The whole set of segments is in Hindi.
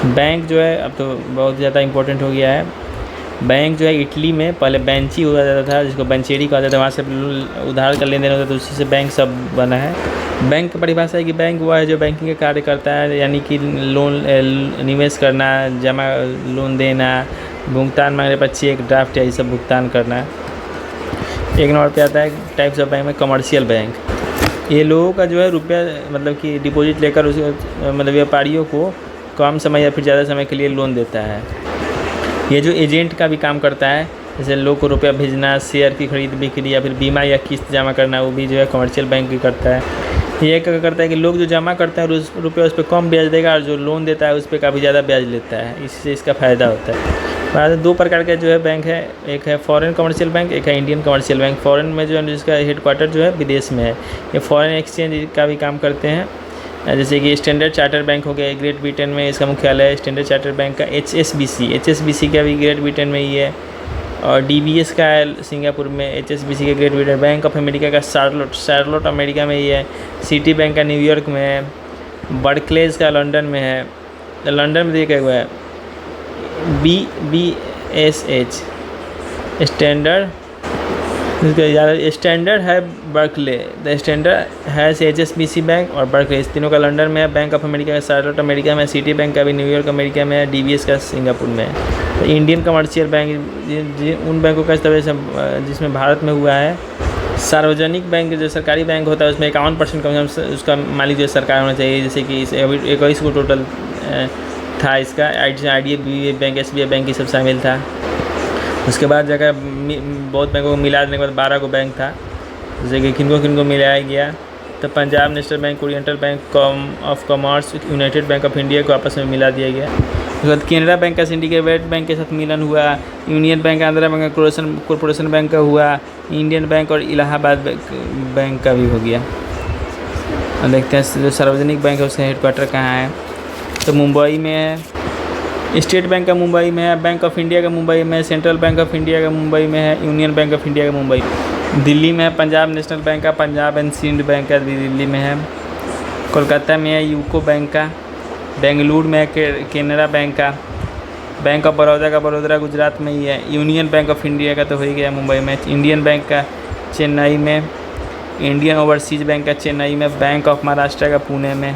बैंक जो है अब तो बहुत ज़्यादा इम्पोर्टेंट हो गया है। बैंक जो है इटली में पहले बेंची हुआ जाता था, जिसको बेंचेरी कहा जाता था, वहाँ से उधार का लेन देन होता था, तो उसी से बैंक सब बना है। बैंक की परिभाषा है कि बैंक वो है जो बैंकिंग के कार्य करता है, यानी कि लोन निवेश करना, जमा लोन देना, भुगतान मांगने पर चेक, ड्राफ्ट या ये सब भुगतान करना। एक नंबर पे आता है टाइप्स ऑफ बैंक में कमर्शियल बैंक। ये लोगों का जो है रुपया मतलब कि डिपॉजिट लेकर उस मतलब व्यापारियों को कम समय या फिर ज़्यादा समय के लिए लोन देता है। ये जो एजेंट का भी काम करता है, जैसे लोग को रुपया भेजना, शेयर की खरीद बिक्री या फिर बीमा या किस्त जमा करना, वो भी जो है कमर्शियल बैंक भी करता है। ये क्या करता है कि लोग जो जमा करते हैं उस रुपये उस पर कम ब्याज देगा, और जो लोन देता है उस पर काफ़ी ज़्यादा ब्याज लेता है, इससे इसका फ़ायदा होता है। बाद दो प्रकार के जो है बैंक है, एक है फॉरेन कमर्शियल बैंक, एक है इंडियन कमर्शियल बैंक। फॉरेन में जो है जिसका हेडक्वार्टर जो है विदेश में है, ये फॉरेन एक्सचेंज का भी काम करते हैं। जैसे कि स्टैंडर्ड चार्टर बैंक हो गया, ग्रेट ब्रिटेन में इसका मुख्यालय है। स्टैंडर्ड चार्टर बैंक का HSBC का भी ग्रेट ब्रिटेन में ही है, और DBS का है सिंगापुर में। HSBC का great Britain, bank of America का शार्लोट अमेरिका में ही है। सिटी बैंक का न्यूयॉर्क में है। बर्कलेज का लंदन में है। लंदन में देखा हुआ है BSH स्टैंडर्ड है बर्कले। द स्टैंडर्ड है HSBC बैंक और बर्कले, इस तीनों का लंदन में है। बैंक ऑफ अमेरिका का शार्लोट अमेरिका में, सिटी बैंक का भी न्यूयॉर्क अमेरिका में है, DBS का सिंगापुर में है। तो इंडियन कमर्शियल बैंक उन बैंकों का इस्तेमाल जिसमें भारत में हुआ है। सार्वजनिक बैंक जो सरकारी बैंक होता है उसमें 51% कम से कम उसका मालिक जो सरकार होना चाहिए। जैसे कि 21 को टोटल था इसका। IDFC बैंक, SBI बैंक ये सब शामिल था। उसके बाद जाकर बहुत बैंकों को मिला देने के बाद 12 को बैंक था, जैसे कि किनको मिलाया गया। तो Punjab national bank, oriental bank of commerce, United bank of India को आपस में मिला दिया गया। उसके बाद केनरा बैंक का सिंडिकेट बैंक के साथ मिलन हुआ। Union bank, Andhra bank, corporation bank का हुआ। इंडियन बैंक और इलाहाबाद बैंक का भी हो गया। और देखते हैं जो सार्वजनिक बैंक है उसका हेडक्वार्टर कहाँ है, तो मुंबई में है। स्टेट बैंक का मुंबई में है। बैंक ऑफ इंडिया का मुंबई में है। सेंट्रल बैंक ऑफ इंडिया का मुंबई में है। यूनियन बैंक ऑफ इंडिया का मुंबई दिल्ली में है। पंजाब नेशनल बैंक का, पंजाब एंड सिंध बैंक का भी दिल्ली में है। कोलकाता में है यूको बैंक का। बेंगलुरु में है केनरा बैंक का। बैंक ऑफ बड़ौदा का बड़ौदा गुजरात में ही है। यूनियन बैंक ऑफ इंडिया का तो हो ही गया मुंबई में। इंडियन बैंक का चेन्नई में। इंडियन ओवरसीज बैंक का चेन्नई में। बैंक ऑफ महाराष्ट्र का पुणे में।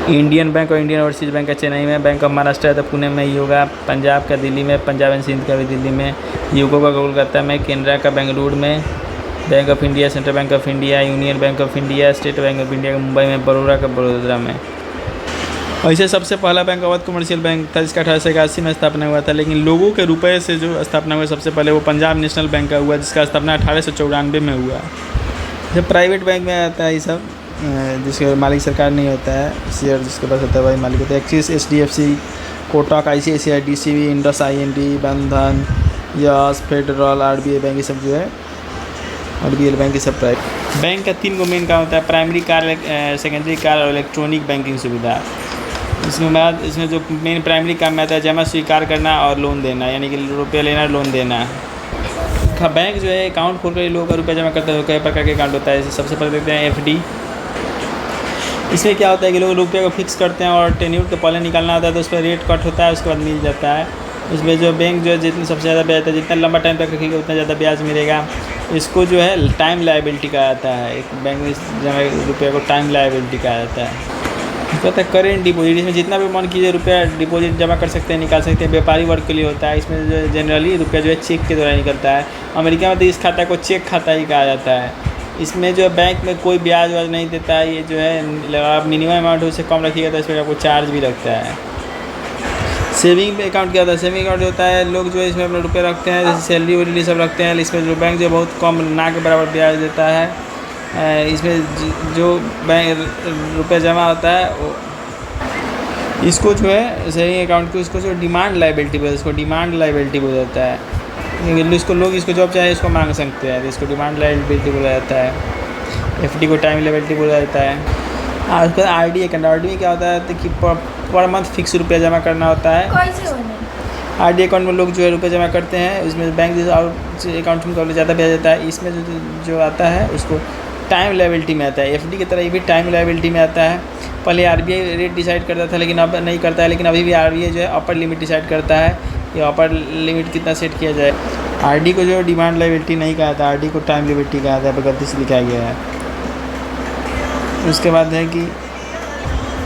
इंडियन बैंक और इंडियन ओवरसीज बैंक का चेन्नई में। बैंक ऑफ महाराष्ट्र है तो पुणे में ही होगा। पंजाब का दिल्ली में। पंजाब एंड सिंध का भी दिल्ली में। यूको का कोलकाता में। केनरा का बेंगलुरु में। Bank of India, central bank of India, union bank of India, state bank of India का मुंबई में। बड़ौदा का बड़ोदरा में। ऐसे सबसे पहला बैंक अवध कमर्शियल बैंक था, जिसका 1881 में स्थापना हुआ था। लेकिन लोगों के रुपए से जो स्थापना हुआ सबसे पहले वो पंजाब नेशनल बैंक का हुआ, जिसका स्थापना 1894 में हुआ। जब प्राइवेट बैंक में आता है ये सब, जिसके मालिक सरकार नहीं होता है, शेयर जिसके पास होता है वही मालिक होता है। Axis, HDFC, Kotak, ICICI, DCB, Indus IND, बंधन, यस, फेडरल, RBI बैंक, ये सब जो है RBL बैंक, ये सब प्राइवेट बैंक का 3 को मेन काम होता है। प्राइमरी कार, सेकेंडरी कार और इलेक्ट्रॉनिक बैंकिंग सुविधा। इसके बाद इसमें जो मेन प्राइमरी काम में आता है जमा स्वीकार करना और लोन देना, यानी कि रुपया लेना, लोन देना। बैंक जो है अकाउंट खोल कर लोगों का रुपया जमा करता है। कई प्रकार के अकाउंट होता है। सबसे पहले देखते हैं FD। इसमें क्या होता है कि लोग रुपये को फिक्स करते हैं और टेन्यूर के पहले निकालना होता है तो उस पर रेट कट होता है, उसके बाद मिल जाता है। उसमें जो बैंक जो है जितनी सबसे ज़्यादा ब्याज है, जितना लंबा टाइम तक रखेगा उतना ज़्यादा ब्याज मिलेगा। इसको जो है टाइम लायबिलिटी कहा जाता है। एक बैंक में जमा रुपये को टाइम लायबिलिटी कहा जाता है। होता है करेंट डिपॉजिट। इसमें जितना भी मन कीजिए रुपया डिपॉजिट जमा कर सकते हैं, निकाल सकते हैं। व्यापारी वर्ग के लिए होता है। इसमें जो जनरली रुपया जो है चेक के द्वारा निकलता है। अमेरिका में तो इस खाता को चेक खाता ही कहा जाता है। इसमें जो बैंक में कोई ब्याज वाज नहीं देता है। ये जो है आप मिनिमम अमाउंट उससे कम रखिएगा तो इस पर आपको चार्ज भी लगता है। सेविंग अकाउंट क्या होता है? सेविंग अकाउंट होता है लोग जो है इसमें अपने रुपये रखते हैं, जैसे सैलरी वैलरी सब रखते हैं। इसमें जो बैंक जो बहुत कम ना के बराबर ब्याज देता है। इसमें जो बैंक रुपये जमा होता है वो इसको जो है सेविंग अकाउंट को इसको जो डिमांड लायबिलिटी बोलते हैं, इसको डिमांड लायबिलिटी बोला जाता है। इसको लोग इसको जॉब चाहे इसको मांग सकते हैं, तो इसको डिमांड लायबिलिटी बोला जाता है। FD को टाइम लायबिलिटी बोला जाता है। और उसके बाद RD अकाउंट। RD में क्या होता है तो कि पर मंथ फिक्स रुपया जमा करना होता है। RD अकाउंट में लोग जो है रुपये जमा करते हैं। इसमें बैंक और अकाउंट में ज़्यादा ब्याज देता है। इसमें जो आता है उसको टाइम लायबिलिटी में आता है। एफडी की तरह ये भी टाइम लायबिलिटी में आता है। पहले आरबीआई रेट डिसाइड करता था, लेकिन अब नहीं करता है। लेकिन अभी भी आरबीआई जो है अपर लिमिट डिसाइड करता है, ये अपर लिमिट कितना सेट किया जाए। आरडी को जो डिमांड लायबिलिटी नहीं कहा था, आरडी को टाइम लायबिलिटी कहा था, गलती से लिखा गया है। उसके बाद है कि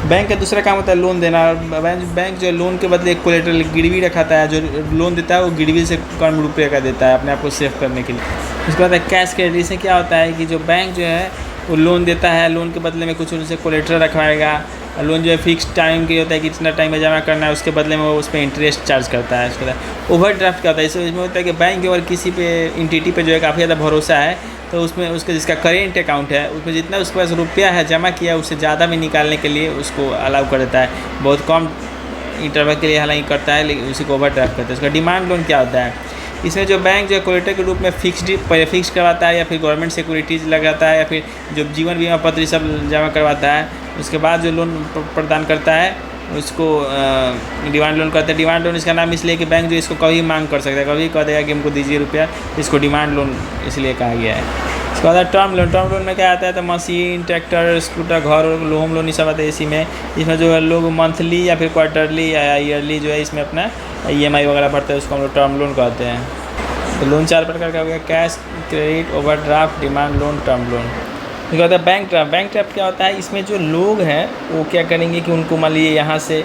बैंक का दूसरा काम होता है लोन देना। बैंक जो लोन के बदले एक कोलेटरल गिरवी रखाता है, जो लोन देता है वो गिरवी से कम रुपये का देता है अपने आप को सेव करने के लिए। उसके बाद है कैश क्रेडिट। इससे क्या होता है कि जो बैंक जो है वो लोन देता है, लोन के बदले में कुछ उनसे कोलेटरल रखवाएगा। लोन जो है फिक्स टाइम के होता है कि इतना टाइम में जमा करना है, उसके बदले में वो उस पर इंटरेस्ट चार्ज करता है। उसके बाद ओवरड्राफ्ट क्या होता है, इसमें होता है कि बैंक के अगर किसी पे एंटिटी पे जो है काफ़ी ज़्यादा भरोसा है, तो उसमें उसका जिसका करेंट अकाउंट है उसमें जितना उसके पास रुपया है जमा किया उससे ज़्यादा में निकालने के लिए उसको अलाउ कर देता है। बहुत कम इंटरवल के लिए हालांकि करता है, लेकिन उसी को ओवरड्राफ्ट करता है। उसका डिमांड लोन क्या होता है, इसमें जो बैंक जो है कोलेटरल के रूप में फिक्स करवाता है, या फिर गवर्नमेंट सिक्योरिटीज़ लगाता है, या फिर जो जीवन बीमा पत्र सब जमा करवाता है, उसके बाद जो लोन प्रदान करता है उसको डिमांड लोन कहते हैं। डिमांड लोन इसका नाम इसलिए कि बैंक जो इसको कभी मांग कर सकता है, कभी कह देगा कि हमको दीजिए रुपया, इसको डिमांड लोन इसलिए कहा गया है। उसके बाद टर्म लोन। टर्म लोन में क्या आता है, तो मशीन, ट्रैक्टर, स्कूटर, घर, होम लोन ये सब आता है इसी में। इसमें जो है लोग मंथली या फिर क्वार्टरली या ईयरली जो है इसमें अपना EMI वगैरह भरते हैं, उसको हम लोग टर्म लोन कहते हैं। तो लोन 4 प्रकार का हो गया, cash, credit, overdraft, demand loan, term loan. उसके बाद बैंक ड्राफ्ट। बैंक ड्राफ्ट क्या होता है, इसमें जो लोग हैं वो क्या करेंगे कि उनको मान लीजिए यहाँ से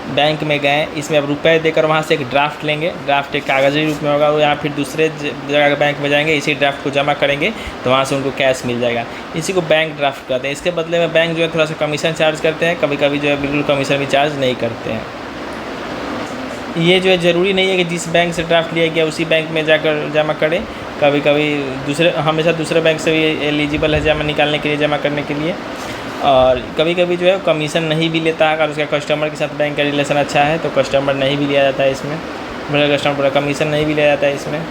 बैंक में गए, इसमें अब रुपए देकर वहाँ से एक ड्राफ्ट लेंगे। ड्राफ्ट एक कागज़ी रूप में होगा, वो यहाँ फिर दूसरे जगह बैंक में जाएंगे, इसी ड्राफ्ट को जमा करेंगे तो वहाँ से उनको कैश मिल जाएगा। इसी को बैंक ड्राफ्ट कहते हैं। इसके बदले में बैंक जो है थोड़ा सा कमीशन चार्ज करते हैं, कभी कभी जो है बिल्कुल कमीशन भी चार्ज नहीं करते हैं। ये जो है ज़रूरी नहीं है कि जिस बैंक से ड्राफ्ट लिया गया उसी बैंक में जाकर जमा करें। कभी कभी हमेशा दूसरे बैंक से भी एलिजिबल है जमा निकालने के लिए, जमा करने के लिए। और कभी कभी जो है कमीशन नहीं भी लेता है, अगर उसका कस्टमर के साथ बैंक का रिलेशन अच्छा है तो कस्टमर नहीं भी लिया जाता है इसमें, कस्टमर पूरा कमीशन नहीं भी लिया जाता है इसमें।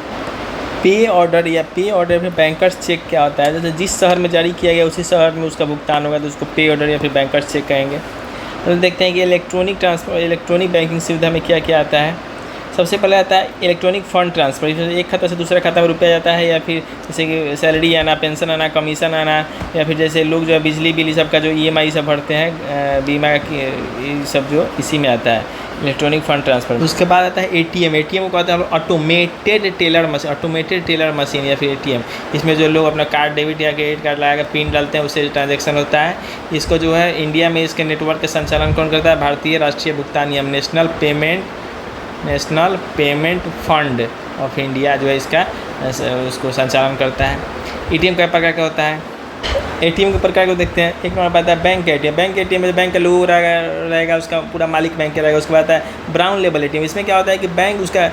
पे ऑर्डर या पे ऑर्डर में बैंकर्स चेक क्या होता है, जैसे जिस शहर में जारी किया गया उसी शहर में उसका भुगतान होगा तो उसको पे ऑर्डर या फिर बैंकर्स चेक कहेंगे। तो देखते हैं कि इलेक्ट्रॉनिक बैंकिंग सुविधा में क्या क्या आता है। सबसे पहले आता है इलेक्ट्रॉनिक फ़ंड ट्रांसफ़र। एक खाता से दूसरे खाता में रुपया जाता है, या फिर जैसे कि सैलरी आना, पेंशन आना, कमीशन आना, या फिर जैसे लोग जो है बिजली बिल सब का जो EMI सब भरते हैं, बीमा की सब जो इसी में आता है इलेक्ट्रॉनिक फ़ंड ट्रांसफ़र। उसके बाद आता है ATM। ATM को कहते हैं ऑटोमेटेड टेलर मशीन या फिर ATM। इसमें जो लोग अपना कार्ड, डेबिट या क्रेडिट कार्ड लगा कर पिन डालते हैं उससे ट्रांजेक्शन होता है। इसको जो है इंडिया में इसके नेटवर्क का संचालन कौन करता है, भारतीय राष्ट्रीय भुगतान निगम, national payment fund of India जो है इसका उसको संचालन करता है। ATM कई प्रकार का होता है। ATM के प्रकार को देखते हैं। एक नंबर आता है बैंक ATM। बैंक ATM में बैंक का लोगो रहेगा, उसका पूरा मालिक बैंक का रहेगा। उसके बाद आता है ब्राउन लेबल ATM। इसमें क्या होता है कि बैंक उसका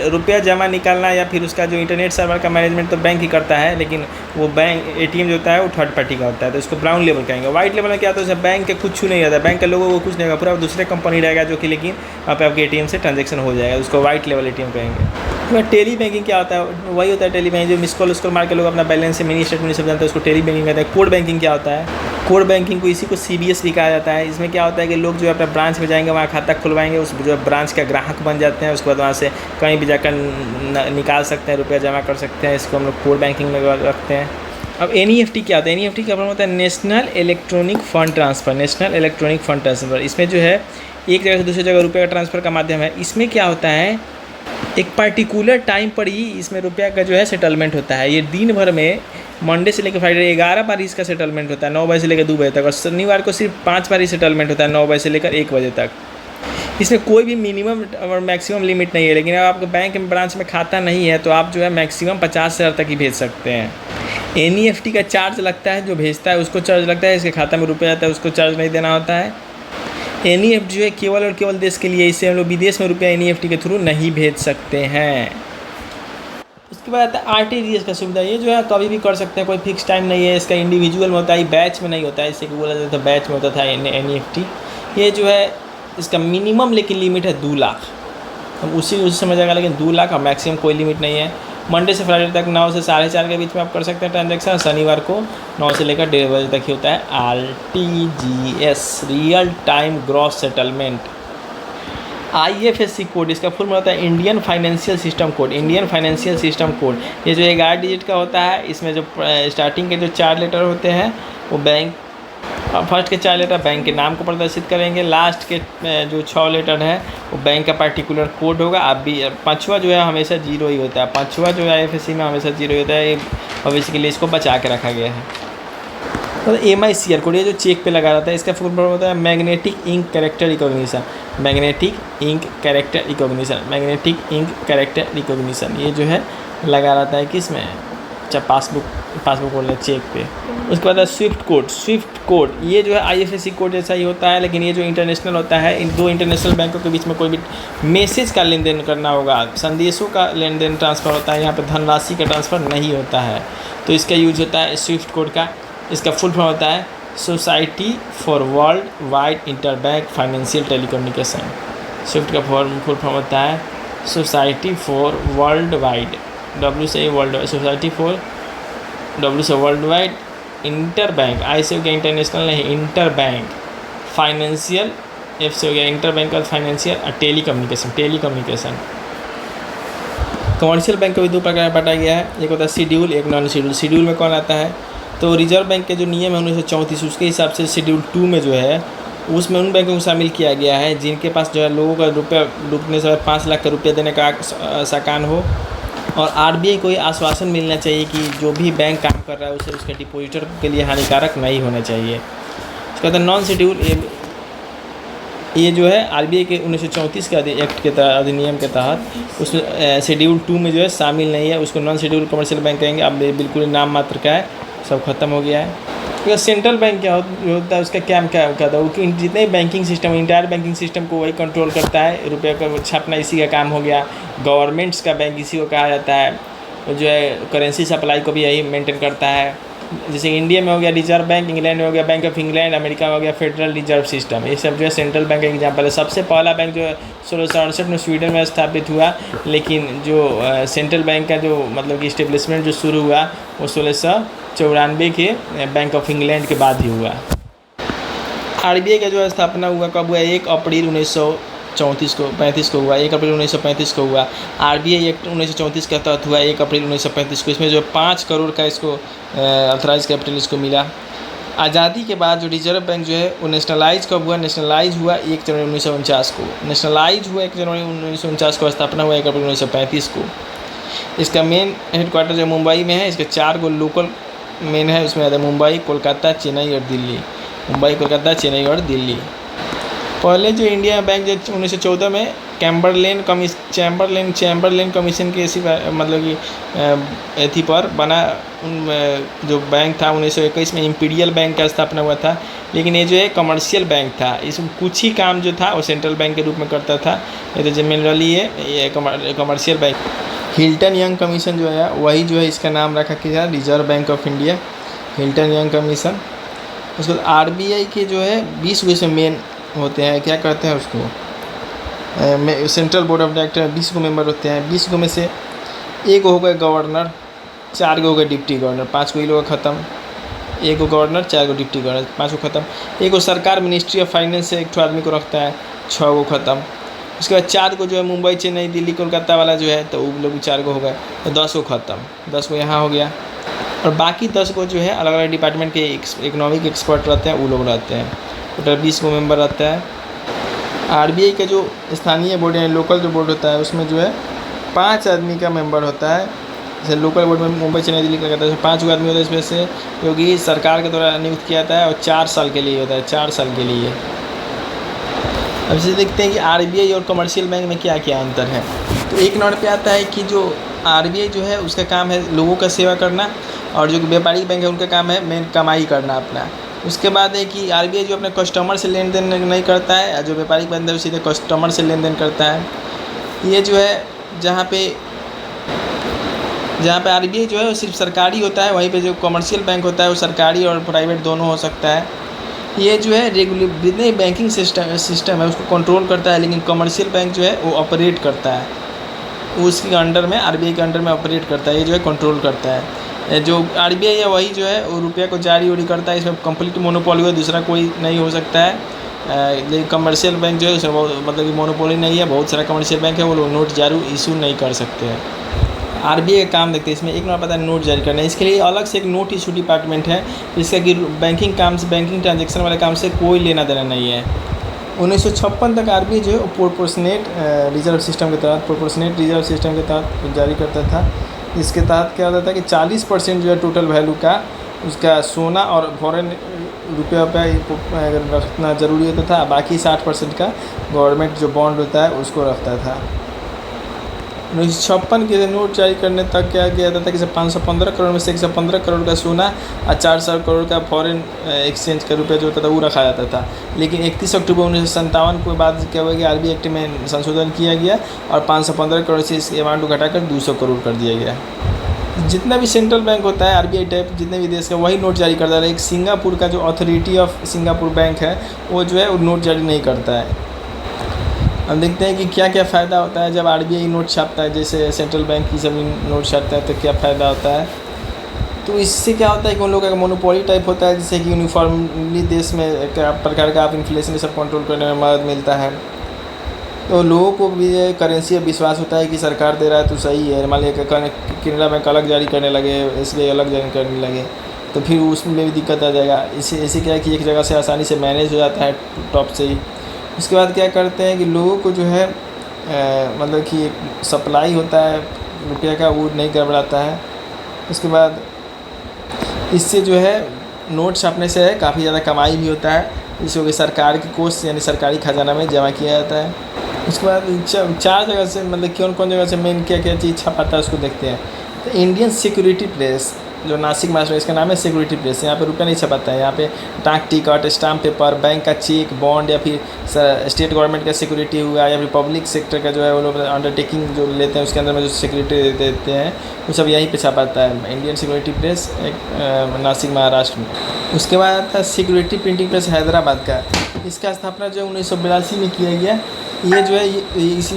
रुपया जमा निकालना या फिर उसका जो इंटरनेट सर्वर का मैनेजमेंट तो बैंक ही करता है, लेकिन वो बैंक ATM जो होता है वो थर्ड पार्टी का होता है, तो उसको ब्राउन लेबल कहेंगे। वाइट लेबल में क्या होता है, बैंक के कुछ नहीं रहता, बैंक के लोगों को कुछ नहीं होगा, पूरा दूसरे कंपनी रहेगा जो कि लेकिन आप आपके ATM से ट्रांजेक्शन हो जाएगा, उसको वाइट लेवल ATM कहेंगे। टेली बैंकिंग क्या होता है, वही होता है टेली बैंकिंग जो मिस कॉल उसको मार के लोग अपना बैलेंस से मिनी स्टेटमेंट सब जानते हैं, उसको टेली बैंकिंग कहते हैं। कोड बैंकिंग क्या होता है, कोड बैंकिंग को इसी को CBS भी कहा जाता है। इसमें क्या होता है कि लोग जो है अपना ब्रांच में जाएंगे, वहाँ खाता खुलवाएंगे, उस जो ब्रांच का ग्राहक बन जाते हैं, उसके बाद वहाँ से कहीं भी जाकर निकाल सकते हैं, रुपया जमा कर सकते हैं। इसको हम लोग कोड बैंकिंग में रखते हैं। अब NEFT क्या होता है, NEFT का मतलब होता है नेशनल इलेक्ट्रॉनिक फ़ंड ट्रांसफ़र। इसमें जो है एक जगह से दूसरी जगह रुपये का ट्रांसफ़र का माध्यम है। इसमें क्या होता है, एक पार्टिकुलर टाइम पर ही इसमें रुपया का जो है सेटलमेंट होता है। ये दिन भर में मंडे से लेकर फ्राइडे 11 बार इसका सेटलमेंट होता है, 9 बजे से लेकर 2 बजे तक, और शनिवार को सिर्फ 5 बार ही सेटलमेंट होता है, 9 बजे से लेकर 1 बजे तक। इसमें कोई भी मिनिमम और मैक्सिमम लिमिट नहीं है, लेकिन अगर आपके बैंक में ब्रांच में खाता नहीं है तो आप जो है मैक्सिमम 50,000 तक ही भेज सकते हैं। NEFT का चार्ज लगता है, जो भेजता है उसको चार्ज लगता है, इसके खाता में रुपया आता है उसको चार्ज नहीं देना होता है। NEFT जो है केवल और केवल देश के लिए, इससे हम लोग विदेश में रुपया NEFT के थ्रू नहीं भेज सकते हैं। उसके बाद आता है RTGS का सुविधा। ये जो है कभी भी कर सकते हैं, कोई फिक्स टाइम नहीं है इसका, इंडिविजुअल में होता है, बैच में नहीं होता है। इससे बोला जाता है बैच में होता था NEFT। ये जो है इसका मिनिमम लेकिन लिमिट है 2 लाख, हम उसी समय जाएगा, लेकिन 2 लाख और मैक्सिमम कोई लिमिट नहीं है। मंडे से फ्राइडे तक 9 से 4:30 के बीच में आप कर सकते हैं ट्रांजेक्शन। शनिवार को 9 से लेकर 1:30 बजे तक ही होता है RTGS, real time gross settlement. IFSC code, इसका फुल होता है Indian financial system code. Indian financial system code ये जो 11 डिजिट का होता है, इसमें जो स्टार्टिंग के जो 4 लेटर होते हैं वो बैंक, फर्स्ट के 4 लेटर बैंक के नाम को प्रदर्शित करेंगे, लास्ट के जो 6 लेटर है वो बैंक का पर्टिकुलर कोड होगा। आप भी पाँचवा जो है हमेशा 0 ही होता है, पाँचवा जो है IFSC में हमेशा 0 ही होता है। ये भविष्य के लिए इसको बचा के रखा गया है। तो MICR कोड ये जो चेक पे लगा रहता है, इसका फुल फॉर्म होता है magnetic ink character recognition. Magnetic ink character recognition, magnetic ink character recognition ये जो है लगा रहता है किस में, चाहे पासबुक बोल रहे चेक पे। उसके बाद स्विफ्ट कोड, स्विफ्ट कोड ये जो है IFSC कोड जैसा ही होता है, लेकिन ये जो इंटरनेशनल होता है, इन 2 इंटरनेशनल बैंकों के बीच में कोई भी मैसेज का लेन देन करना होगा, संदेशों का लेन देन ट्रांसफ़र होता है, यहाँ पे धनराशि का ट्रांसफ़र नहीं होता है, तो इसका यूज होता है स्विफ्ट कोड का। इसका फुल फॉर्म होता है society for world wide interbank financial telecommunication. Swift का फुल फॉर्म होता है society for world wide, W से वर्ल्ड, सोसाइटी फॉर W से वर्ल्ड वाइड इंटरबैंक, I से हो गया इंटरनेशनल नहीं, इंटरबैंक फाइनेंशियल, F से हो गया इंटरबैंक और फाइनेंशियल और टेलीकम्युनिकेशन, टेलीकम्युनिकेशन। कमर्शियल बैंक को भी 2 प्रकार में बांटा गया है, एक होता है शेड्यूल, एक नॉन शेड्यूल। शेड्यूल में कौन आता है, तो रिजर्व बैंक के जो नियम है 1934 उसके हिसाब से शेड्यूल 2 में जो है उसमें उन बैंकों को शामिल किया गया है जिनके पास जो है लोगों का रुपया डूबने से 5 लाख का रुपया देने का साकान हो, और RBI को ये आश्वासन मिलना चाहिए कि जो भी बैंक काम कर रहा है उसे उसके डिपॉजिटर के लिए हानिकारक नहीं होना चाहिए। इसका बाद नॉन शेड्यूल, ये जो है RBI के 1934 के एक्ट के तहत, अधिनियम के तहत उस शेड्यूल 2 में जो है शामिल नहीं है, उसको नॉन शेड्यूल कमर्शियल बैंक कहेंगे। अब बिल्कुल नाम मात्र का है, सब खत्म हो गया है। तो सेंट्रल बैंक क्या होता है, उसका क्या होता है, वो जितने banking system, entire banking system को वही कंट्रोल करता है, रुपये का छापना इसी का काम हो गया। गवर्नमेंट्स का बैंक इसी को कहा जाता है, जो है करेंसी सप्लाई को भी यही मेंटेन करता है। जैसे इंडिया में हो गया रिजर्व बैंक, इंग्लैंड में हो गया बैंक ऑफ इंग्लैंड, अमेरिका में हो गया फेडरल रिजर्व सिस्टम। ये सब जो है सेंट्रल बैंक का एग्जाम्पल है। सबसे पहला बैंक जो है 1668 में स्वीडन में स्थापित हुआ, लेकिन जो सेंट्रल बैंक का जो मतलब कि इस्टेब्लिशमेंट जो शुरू हुआ वो 1694 के बैंक ऑफ इंग्लैंड के बाद ही हुआ। RBI का जो है स्थापना हुआ कब हुआ, 1 अप्रैल 1935 को हुआ, 1 अप्रैल 1935 को हुआ। RBI एक्ट 1934 का तहत हुआ 1 अप्रैल 1935 को। इसमें जो 5 करोड़ का इसको ऑथराइज कैपिटल इसको मिला। आज़ादी के बाद जो रिजर्व बैंक जो है वो नेशनलाइज कब हुआ, नेशनलाइज हुआ 1 जनवरी 1949 को। नेशनलाइज हुआ 1 जनवरी 1949 को, स्थापना हुआ 1 अप्रैल 1935 को। इसका मेन हेडक्वार्टर जो मुंबई में है। इसके 4 गो लोकल मेन है, उसमें आता है मुंबई, कोलकाता, चेन्नई और दिल्ली। मुंबई, कोलकाता, चेन्नई और दिल्ली। पहले जो इंडिया बैंक जो 1914 में चैम्बरलेन कमीशन की ऐसी मतलब कि एथी पर बना जो बैंक था। 1921 में इम्पीरियल बैंक का स्थापना हुआ था, लेकिन ये जो है कमर्शियल बैंक था। इसमें कुछ ही काम जो था वो सेंट्रल बैंक के रूप में करता था, ये तो जनरली ये commercial bank. Hilton young commission जो है वही जो है इसका नाम रखा गया reserve bank of India, Hilton young commission. उसके बाद RBI के जो है 20 विषय मेन होते हैं, क्या कहते हैं उसको, सेंट्रल बोर्ड ऑफ डायरेक्टर 20 को मेंबर होते हैं। 20 को में से 1 हो गए गवर्नर, 4 को हो गए डिप्टी गवर्नर, 5 को ये लोग ख़त्म। 1 को गवर्नर, 4 को डिप्टी गवर्नर, 5 को ख़त्म। 1 को सरकार मिनिस्ट्री ऑफ फाइनेंस से 1 आदमी को रखता है, 6 को ख़त्म। उसके बाद 4 को जो है मुंबई, चेन्नई, दिल्ली, कोलकाता वाला जो है तो वो लोग 4 को हो गए, तो 10 को ख़त्म। 10 को यहाँ हो गया, और बाकी 10 को जो है अलग अलग डिपार्टमेंट के इकोनॉमिक एक्सपर्ट रहते हैं, वो लोग रहते हैं। टोटल 20 को मेंबर रहता है। RBI का जो स्थानीय बोर्ड है, लोकल जो बोर्ड होता है, उसमें जो है 5 आदमी का मेंबर होता है। जैसे लोकल बोर्ड में मुंबई, चेन्नई, दिल्ली का कहता है, 5 आदमी होता है इसमें से, क्योंकि सरकार के द्वारा नियुक्त किया जाता है और 4 साल के लिए होता है, 4 साल के लिए। अब इसे देखते हैं कि RBI और कमर्शियल बैंक में क्या क्या अंतर है। तो 1 नंबर पे आता है कि जो RBI जो है उसका काम है लोगों का सेवा करना, और जो व्यापारिक बैंक है उनका काम है मेन कमाई करना अपना। उसके बाद है कि RBI जो अपने कस्टमर से लेन देन नहीं करता है, जो व्यापारिक बैंक है वो सीधे कस्टमर से लेन देन करता है। ये जो है जहाँ पे RBI जो है वो सिर्फ सरकारी होता है, वहीं पे जो कमर्शियल बैंक होता है वो सरकारी और प्राइवेट दोनों हो सकता है। ये जो है जितने बैंकिंग सिस्टम है उसको कंट्रोल करता है, लेकिन कमर्शियल बैंक जो है वो ऑपरेट करता है, उसके अंडर में RBI के अंडर में ऑपरेट करता है, ये जो है कंट्रोल करता है। जो RBI है वही जो है वो रुपया को जारी उरी करता है, इसमें कंप्लीट मोनोपोली है, दूसरा कोई नहीं हो सकता है। लेकिन कमर्शियल बैंक जो है उसमें मतलब कि मोनोपोली नहीं है, बहुत सारा कमर्शियल बैंक है, वो लोग नोट जारी इशू नहीं कर सकते हैं। आरबीआई का काम देखते हैं इसमें, एक नंबर पता है नोट जारी करना है, इसके लिए अलग से एक नोट इशू डिपार्टमेंट है, जिसका कि बैंकिंग काम से, बैंकिंग ट्रांजेक्शन वाले काम से कोई लेना देना नहीं है। 1956 तक आरबीआई जो है प्रोपोर्शनेट रिजर्व सिस्टम के तहत, प्रोपोर्शनेट रिजर्व सिस्टम के तहत जारी करता था। इसके तहत क्या होता था कि 40% जो है टोटल वैल्यू का उसका सोना और फॉरेन रुपया अगर रखना ज़रूरी होता था, बाकी 60% का गवर्नमेंट जो बॉन्ड होता है उसको रखता था। 1956 के नोट जारी करने तक क्या किया जाता था कि 515 करोड़ में से 115 करोड़ का सोना और 400 करोड़ का फॉरेन एक्सचेंज का रुपया जो होता था वो रखा जाता था। लेकिन 31 अक्टूबर 1957 के बाद क्या हुआ कि आरबीआई एक्ट में संशोधन किया गया और 515 करोड़ से इस अमाउंट को घटाकर 200 करोड़ कर दिया गया। जितना भी सेंट्रल बैंक होता है आरबीआई टाइप जितने भी देश का, वही नोट जारी करता है। एक सिंगापुर का जो अथॉरिटी ऑफ सिंगापुर बैंक है वो जो है वो नोट जारी नहीं करता है। हम देखते हैं कि क्या क्या फ़ायदा होता है जब आरबीआई नोट छापता है, जैसे सेंट्रल बैंक की सभी नोट छापता है तो क्या फ़ायदा होता है। तो इससे क्या होता है कि उन लोगों का मोनोपोली टाइप होता है, जैसे कि यूनिफॉर्मली देश में एक प्रकार का आप इन्फ्लेशन सब कंट्रोल करने में मदद मिलता है। तो लोगों को भी करेंसी पर विश्वास होता है कि सरकार दे रहा है तो सही है। मान लिया केनरा बैंक अलग जारी करने लगे, एसबीआई अलग जारी करने लगे तो फिर उसमें भी दिक्कत आ जाएगा। इसे क्या है कि एक जगह से आसानी से मैनेज हो जाता है टॉप से ही। उसके बाद क्या करते हैं कि लोगों को जो है मतलब कि एक सप्लाई होता है रुपये का, वो नहीं गड़बड़ाता है। उसके बाद इससे जो है नोट छापने से काफ़ी ज़्यादा कमाई भी होता है, जिसको कि सरकार की कोष यानी सरकारी खजाना में जमा किया जाता है। उसके बाद 4 जगह से मतलब कौन कौन जगह से मेन क्या क्या चीज़ छपाता है उसको देखते हैं। तो इंडियन सिक्योरिटी प्रेस जो नासिक महाराष्ट्र में, इसका नाम है सिक्योरिटी प्रेस। यहाँ पे रुपया नहीं छपाता है, यहाँ पे डाक टिकट, स्टाम्प पेपर, बैंक का चेक, बॉन्ड या फिर स्टेट गवर्नमेंट का सिक्योरिटी हुआ या फिर पब्लिक सेक्टर का जो है वो लोग अंडरटेकिंग जो लेते हैं उसके अंदर में जो सिक्योरिटी देते हैं वो सब यहीं पे छपाता है। इंडियन सिक्योरिटी प्रेस एक नासिक महाराष्ट्र में। उसके बाद आता है सिक्योरिटी प्रिंटिंग प्रेस हैदराबाद का। इसका स्थापना जो है 1982 में किया गया। ये जो है इसी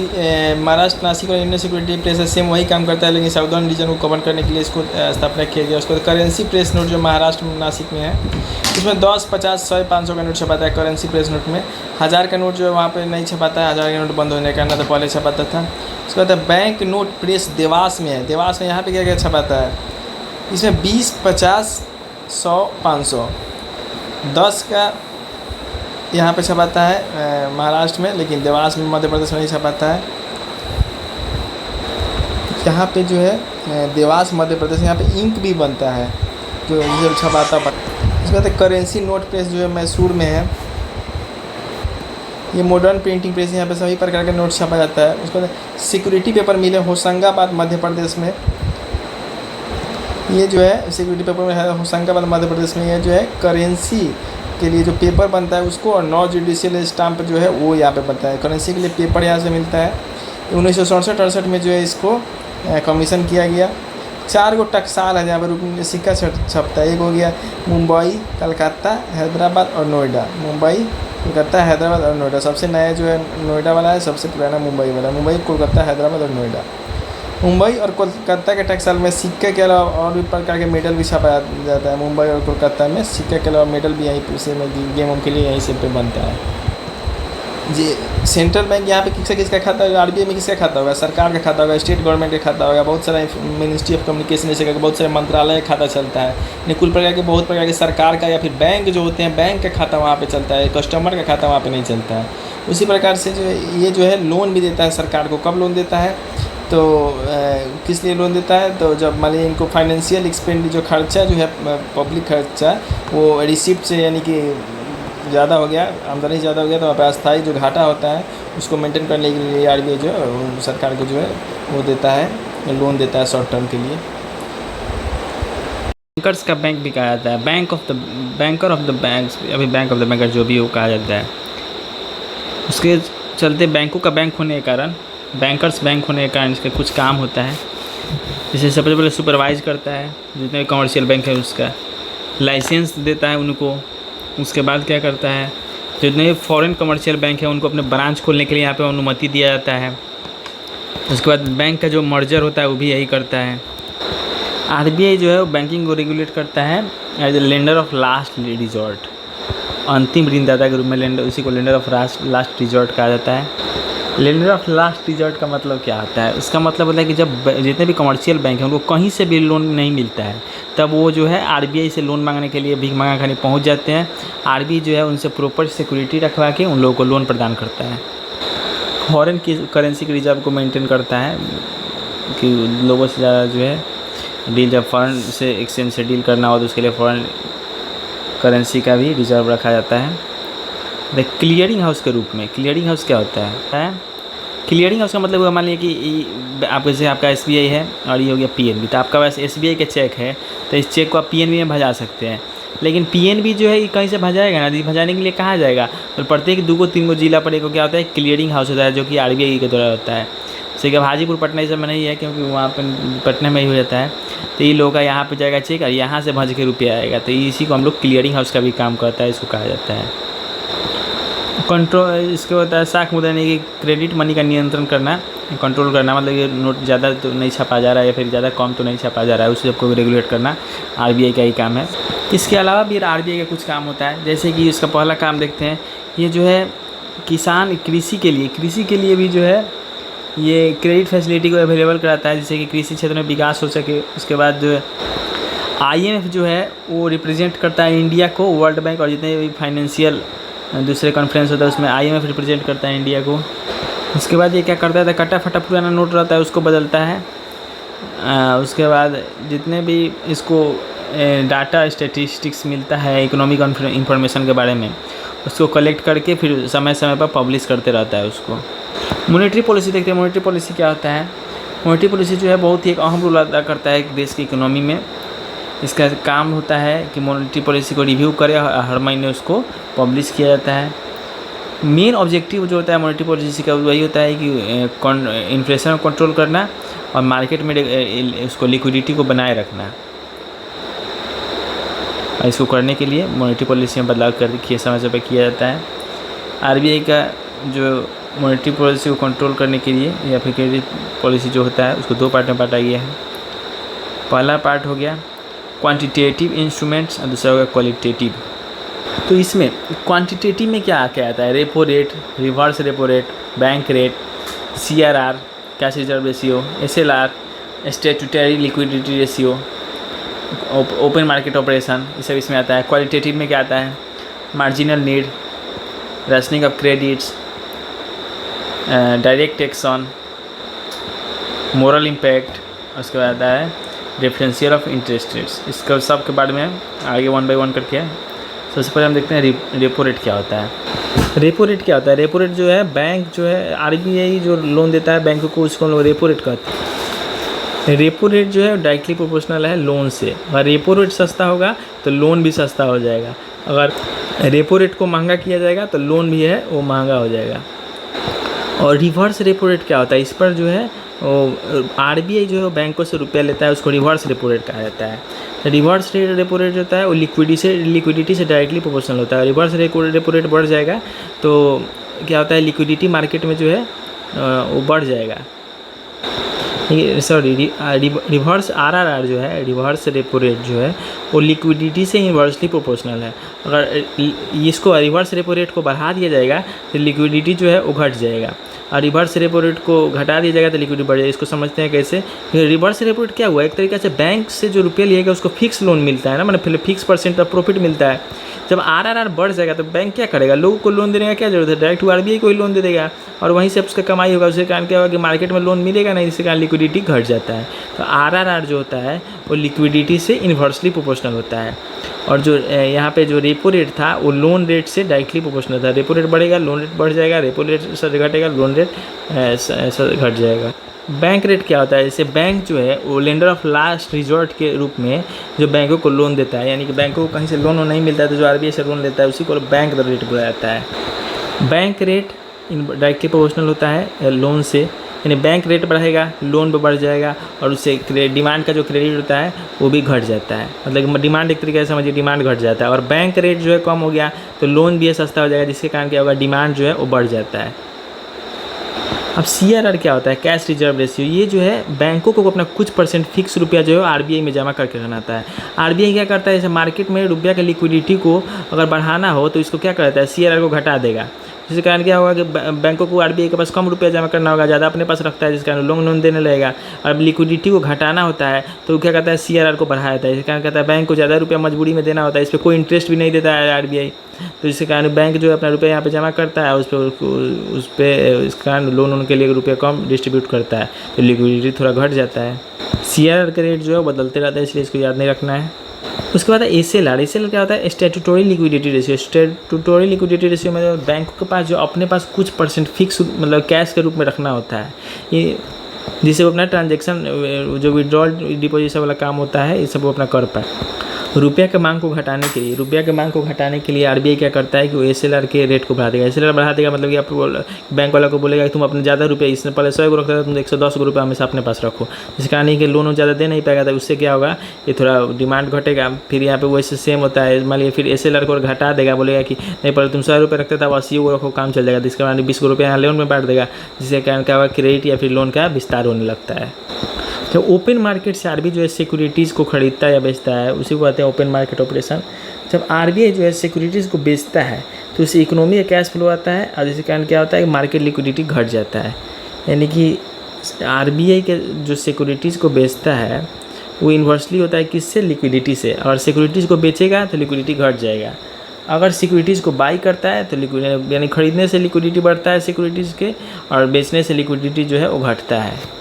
महाराष्ट्र नासिक और इंडियन सिक्योरिटी प्रेस सेम वही काम करता है, लेकिन साउदर्न रीजन को कवर करने के लिए इसको स्थापना किया गया। उसके बाद करेंसी प्रेस नोट जो महाराष्ट्र नासिक में है, इसमें 10, 50, 100, 500 का नोट छपाता है करेंसी प्रेस नोट में। 1000 का नोट जो है वहाँ पे नहीं छपाता है, 1000 का नोट बंद होने का ना तो पहले छपाता था। उसके बाद बैंक नोट प्रेस देवास में है। देवास में यहाँ पर क्या क्या छपाता है, इसमें 20, 50, 100, 500, 10 का यहाँ पे छपाता है महाराष्ट्र में, लेकिन देवास में मध्य प्रदेश में नहीं छपाता है। यहाँ पे जो है देवास मध्य प्रदेश, यहाँ पे इंक भी बनता है जो जब छपाता। इसके बाद करेंसी नोट प्रेस जो है मैसूर में है। ये मॉडर्न प्रिंटिंग प्रेस, यहाँ पे सभी प्रकार के नोट छपा जाता है। उसके बाद सिक्योरिटी पेपर मिल है होशंगाबाद मध्य प्रदेश में। ये जो है सिक्योरिटी पेपर में है होशंगाबाद मध्य प्रदेश में। ये जो है करेंसी के लिए जो पेपर बनता है उसको, और नॉन जुडिशियल स्टाम्प जो है वो यहाँ पे बनता है। करेंसी के लिए पेपर यहाँ से मिलता है। 1967-68 में जो है इसको कमीशन किया गया। 4 गो टकसाल है जहाँ पर सिक्का छपता है। एक हो गया मुंबई, कलकत्ता, हैदराबाद और नोएडा। मुंबई, कोलकाता, हैदराबाद और नोएडा। सबसे नया जो है नोएडा वाला है, सबसे पुराना मुंबई वाला। मुंबई, कोलकाता, हैदराबाद और नोएडा। मुंबई और कोलकाता के टकसाल में सिक्के के अलावा और भी प्रकार के मेडल भी छपाया जाता है। मुंबई और कोलकाता में सिक्के के अलावा मेडल भी यहीं से गेमों के लिए यहीं से पे बनता है जी। सेंट्रल बैंक यहाँ पे किसका खाता होगा, आरबीआई में किसका खाता होगा, सरकार का खाता होगा, स्टेट गवर्नमेंट का खाता होगा, बहुत सारा मिनिस्ट्री ऑफ कम्युनिकेशन जैसे बहुत सारे मंत्रालय का खाता चलता है। यानी कुल प्रकार के बहुत प्रकार के सरकार का या फिर बैंक जो होते हैं बैंक का खाता वहाँ पे चलता है, कस्टमर का खाता वहाँ पे नहीं चलता है। उसी प्रकार से जो ये जो है लोन भी देता है सरकार को। कब लोन देता है तो किस लिए लोन देता है, तो जब मान लीजिए इनको फाइनेंशियल एक्सपेंडिचर जो खर्चा जो है पब्लिक खर्चा वो रिसिप्ट से यानी कि ज़्यादा हो गया, आमदनी ज़्यादा हो गया, तो वहाँ पर अस्थायी जो घाटा होता है उसको मेंटेन करने के लिए आरबीआई जो है सरकार को जो है वो देता है, लोन देता है शॉर्ट टर्म के लिए। बैंकर्स का बैंक भी कहा जाता है, बैंकर ऑफ द बैंक्स, अभी बैंक ऑफ द बैंकर जो भी वो कहा जाता है। उसके चलते बैंकों का बैंक होने के कारण, बैंकर्स बैंक होने के कारण इसका कुछ काम होता है। जैसे सबसे पहले सुपरवाइज करता है जितने भी कमर्शियल बैंक है उसका, लाइसेंस देता है उनको। उसके बाद क्या करता है, जितने भी फॉरेन कमर्शियल बैंक है उनको अपने ब्रांच खोलने के लिए यहाँ पे अनुमति दिया जाता है। उसके बाद बैंक का जो मर्जर होता है वो भी यही करता है। आरबीआई जो है वो बैंकिंग को रेगुलेट करता है as a lender of last resort, अंतिम ऋणदाता के रूप में लेंडर, उसी को लेंडर ऑफ लास्ट रिजॉर्ट कहा जाता है। लेंडर ऑफ लास्ट रिजॉर्ट का मतलब क्या होता है? इसका मतलब होता है कि जब जितने भी कमर्शियल बैंक हैं उनको कहीं से भी लोन नहीं मिलता है, तब वो जो है आरबीआई से लोन मांगने के लिए भीख मांगा खाने पहुँच जाते हैं। आरबीआई जो है उनसे प्रॉपर सिक्योरिटी रखवा के उन लोगों को लोन प्रदान करता है। फॉरेन की करेंसी के रिजर्व को मेंटेन करता है कि लोगों से ज़्यादा जो है डील, जब फॉरेन से एक्सचेंज से डील करना हो तो उसके लिए फॉरेन करेंसी का भी रिजर्व रखा जाता है। द क्लियरिंग हाउस के रूप में, क्लियरिंग हाउस क्या होता है? क्लियरिंग हाउस का मतलब हुआ, मान लिया कि आप जैसे आपका एसबीआई है और ये हो गया पीएनबी, तो आपका वैसे एसबीआई का चेक है तो इस चेक को आप पीएनबी में भजा सकते हैं। लेकिन पीएनबी जो है कहीं से भजाएगा ना, भजाने के लिए कहाँ जाएगा? तो प्रत्येक 2-3 जिला पर एक क्या होता है, क्लियरिंग हाउस होता है, जो कि आरबीआई के द्वारा होता है। जैसे कि हाजीपुर पटना इस समय नहीं है क्योंकि वहाँ पर पटना में ही हो जाता है, तो ये लोग का यहाँ पर जाएगा चेक और यहाँ से भज के रुपया आएगा, तो इसी को हम लोग क्लियरिंग हाउस का भी काम करता है, इसको कहा जाता है। कंट्रोल, इसके होता है साख मुद्रा यानी कि क्रेडिट मनी का नियंत्रण करना, कंट्रोल करना, मतलब ये नोट ज़्यादा तो नहीं छपा जा रहा है या फिर ज़्यादा कम तो नहीं छपा जा रहा है, उस सबको रेगुलेट करना आरबीआई का ही काम है। इसके अलावा भी आरबीआई का कुछ काम होता है, जैसे कि इसका पहला काम देखते हैं, ये जो है किसान कृषि के लिए भी जो है ये क्रेडिट फैसिलिटी को अवेलेबल कराता है, जिससे कि कृषि क्षेत्र में विकास हो सके। उसके बाद जो है IMF जो है वो रिप्रेजेंट करता है इंडिया को, वर्ल्ड बैंक और जितने भी फाइनेंशियल दूसरे कॉन्फ्रेंस होता है उसमें IMF रिप्रेजेंट करता है इंडिया को। उसके बाद ये क्या करता है, तो कटा फटा पुराना नोट रहता है उसको बदलता है। उसके बाद जितने भी इसको डाटा स्टैटिस्टिक्स मिलता है इकोनॉमिक इंफॉर्मेशन के बारे में, उसको कलेक्ट करके फिर समय समय पर पब्लिश करते रहता है उसको। मॉनेटरी पॉलिसी देखते हैं, मॉनेटरी पॉलिसी क्या होता है? मॉनेटरी पॉलिसी जो है बहुत ही एक अहम रोल अदा करता है एक देश की इकोनॉमी में। इसका काम होता है कि मॉनेटरी पॉलिसी को रिव्यू करे, हर महीने उसको पब्लिश किया जाता है। मेन ऑब्जेक्टिव जो होता है मॉनेटरी पॉलिसी का वही होता है कि इन्फ्लेशन को कंट्रोल करना और मार्केट में उसको लिक्विडिटी को बनाए रखना। और इसको करने के लिए मॉनेटरी पॉलिसी में बदलाव कर समय समय पर किया जाता है। आरबीआई का जो मॉनेटरी पॉलिसी को कंट्रोल करने के लिए या फिर क्रेडिट पॉलिसी जो होता है उसको 2 पार्ट में बांटा गया है। पहला पार्ट हो गया क्वांटिटेटिव इंस्ट्रूमेंट्स और दूसरा होगा क्वालिटेटिव। तो इसमें क्वांटिटेटिव में क्या क्या आता है? Repo rate, reverse repo rate, bank rate, CRR cash reserve ratio, SLR statutory liquidity ratio, open market operation, ये सब इसमें आता है। क्वालिटेटिव में क्या आता है? Marginal need, rationing of credits, direct action, moral impact, उसके बाद आता है डिफरेंशियल ऑफ इंटरेस्ट रेट्स। इसका सब के बारे में आगे 1 बाय 1 करके सबसे पहले हम देखते हैं रेपो रेट क्या होता है। रेपो रेट क्या होता है? रेपो रेट जो है बैंक जो है आरबीआई जो लोन देता है बैंकों को उसको हम लोग रेपो रेट कहते हैं। रेपो रेट जो है डायरेक्टली प्रोपोर्शनल है लोन से। अगर रेपो रेट सस्ता होगा तो लोन भी सस्ता हो जाएगा, अगर रेपो रेट को महंगा किया जाएगा तो लोन भी है वो महंगा हो जाएगा। और रिवर्स रेपो रेट क्या होता है? इस पर जो है आरबीआई जो है बैंकों से रुपया लेता है, उसको रिवर्स रेपो रेट कहा जाता है। रिवर्स रेपो रेट होता है वो लिक्विडिटी से डायरेक्टली प्रोपोर्शनल होता है। रिवर्स रेपो रेट बढ़ जाएगा तो क्या होता है, लिक्विडिटी मार्केट में जो है वो बढ़ जाएगा। सॉरी, रिवर्स RRR जो है, रिवर्स रेपो रेट जो है वो लिक्विडिटी से इन्वर्सली प्रोपोर्शनल है। अगर इसको रिवर्स रेपो रेट को बढ़ा दिया जाएगा तो लिक्विडिटी जो है वो घट जाएगा, और रिवर्स रेपो रेट को घटा दिया जाएगा तो लिक्विडिटी बढ़ जाएगी। इसको समझते हैं कैसे? रिवर्स रेपो रेट क्या हुआ, एक तरीके से बैंक से जो रुपये लिएगा उसको फिक्स लोन मिलता है ना, मतलब फिक्स % का प्रॉफिट मिलता है। जब RRR बढ़ जाएगा तो बैंक क्या करेगा, लोगों को लोन देने का क्या जरूरत है, डायरेक्ट आरबीआई को ही लोन दे देगा और वहीं से उसका कमाई होगा। उसके कारण क्या होगा कि मार्केट में लोन मिलेगा नहीं, जिसके कारण लिक्विडिटी घट जाता है। तो RRR जो होता है वो लिक्विडिटी से इन्वर्सली प्रोपोर्शनल होता है। और जो यहाँ पे जो रेपो रेट था वो लोन रेट से डायरेक्टली प्रोपोर्शनल था। रेपो रेट बढ़ेगा लोन रेट बढ़ जाएगा, रेपो रेट से घटेगा लोन रेट घट जाएगा। बैंक रेट क्या होता है? जैसे बैंक जो है वो लेंडर ऑफ लास्ट रिजॉर्ट के रूप में जो बैंकों को लोन देता है, यानी कि बैंकों को कहीं से लोन नहीं मिलता है तो जो आरबीआई से लोन लेता है उसी को बैंक रेट बोला जाता है। बैंक रेट डायरेक्टली प्रोपोर्शनल होता है लोन से, यानी बैंक रेट बढ़ेगा लोन भी बढ़ जाएगा और उससे डिमांड का जो क्रेडिट होता है वो भी घट जाता है। मतलब डिमांड एक तरीके से समझिए डिमांड घट जाता है, और बैंक रेट जो है कम हो गया तो लोन भी सस्ता हो जाएगा, जिसके कारण क्या होगा डिमांड जो है वो बढ़ जाता है। अब CRR क्या होता है, कैश रिजर्व रेशियो। ये जो है बैंकों को अपना कुछ परसेंट फिक्स रुपया जो है आरबीआई में जमा करके रखना आता है। आरबीआई क्या करता है, जैसे मार्केट में रुपया के लिक्विडिटी को अगर बढ़ाना हो तो इसको क्या करता है, CRR को घटा देगा। जिसके कारण क्या होगा कि बैंकों को आरबीआई के पास कम रुपया जमा करना होगा, ज़्यादा अपने पास रखता है, जिस कारण लोन देने लगेगा। और लिक्विडिटी को घटाना होता है तो क्या कहता है, CRR को बढ़ाया जाता है। जिस कारण कहता है बैंक को ज़्यादा रुपया मजबूरी में देना होता है, इस पर कोई इंटरेस्ट भी नहीं देता है आरबीआई। तो इसके कारण बैंक जो है अपना रुपया यहाँ पे जमा करता है, उस पर इस कारण लोन के लिए रुपया कम डिस्ट्रीब्यूट करता है, तो लिक्विडिटी थोड़ा घट जाता है। CRR का रेट जो है बदलते रहता है, इसलिए इसको याद नहीं रखना है। उसके बाद SLR क्या होता है, statutory liquidity ratio. Statutory liquidity ratio में बैंकों के पास जो अपने पास कुछ परसेंट फिक्स मतलब कैश के रूप में रखना होता है, ये जिससे वो अपना ट्रांजेक्शन जो विड्रॉल डिपोजिशन वाला काम होता है, ये सब वो अपना कर पाए। रुपया के मांग को घटाने के लिए आरबीआई क्या करता है कि वो SLR के रेट को बढ़ा देगा। SLR बढ़ा देगा मतलब कि आप बैंक वाला को बोलेगा कि तुम अपने ज़्यादा रुपये, इसने पहले 100 रखता था, तुम 110 रुपये हमेशा अपने पास रखो। जिस कारण कि लोन ज़्यादा दे नहीं पाएगा, तो उससे क्या होगा, ये थोड़ा डिमांड घटेगा। फिर यहाँ पे वैसे सेम होता है, मान लीजिए फिर SLR को घटा देगा, बोलेगा कि नहीं पहले तुम 100 रुपये रखते था, 80 को रखो, काम चल जाएगा। जिसके कारण 20 रुपये यहाँ लोन में बांट देगा, जिसके कारण क्या होगा, क्रेडिट या फिर लोन का विस्तार होने लगता है। तो ओपन मार्केट से आरबीआई जो है सिक्योरिटीज़ को खरीदता है या बेचता है, उसी को कहते हैं ओपन मार्केट ऑपरेशन। जब आरबीआई जो है सिक्योरिटीज़ को बेचता है तो उससे इकोनॉमी का कैश फ्लो आता है, और जिसके कारण क्या होता है कि मार्केट लिक्विडिटी घट जाता है। यानी कि आरबीआई के जो सिक्योरिटीज़ को बेचता है वो इन्वर्सली होता है किससे, लिक्विडिटी से। अगर सिक्योरिटीज़ को बेचेगा तो लिक्विडिटी घट जाएगा, अगर सिक्योरिटीज़ को बाई करता है तो यानी खरीदने से लिक्विडिटी बढ़ता है सिक्योरिटीज़ के, और बेचने से लिक्विडिटी जो है वो घटता है।